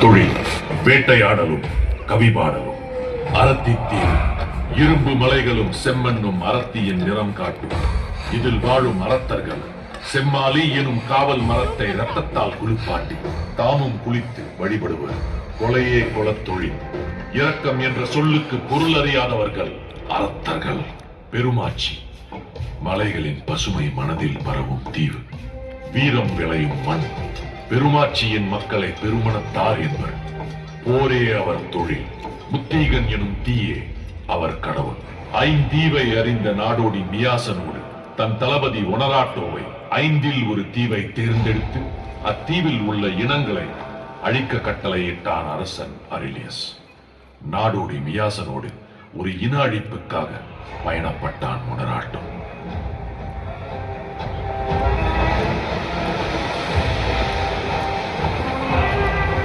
தொழில் வேட்டையாடலும் கவிபாடலும். அரத்தித்தீவு இரும்பு மலைகளும் செம்மண்ணும் அரத்தியின் நிறம் காட்டும். இதில் வாழும் அரத்தர்கள் செம்மாலி எனும் காவல் மரத்தை ரத்தத்தால் குளிப்பாட்டி தாமும் குளித்து வழிபடுவர். கொலையே கொலத்தொழில். இரக்கம் என்ற சொல்லுக்கு பொருள் அறியாதவர்கள் அரத்தர்கள். பெருமாச்சி மலைகளின் பசுமை மனதில் பரவும் தீவு. வீரம் விளையும் மண். பெருமாச்சியின் மக்களை பெருமனத்தார் என்பர். போரே அவர் தொழில். முத்தீகன் எனும் தீயே அவர் கடவுள். ஐந்தீவை அறிந்த நாடோடி மியாசனோடு தன் தளபதி ஒனராட்டோவை ஐந்தில் ஒரு தீவை தேர்ந்தெடுத்து அத்தீவில் உள்ள இனங்களை அழிக்க கட்டளையிட்டான் அரசன் அரிலியஸ். நாடோடி மியாசனோடு ஒரு இன அழிப்புக்காக பயணப்பட்டான் ஒனராட்டோ.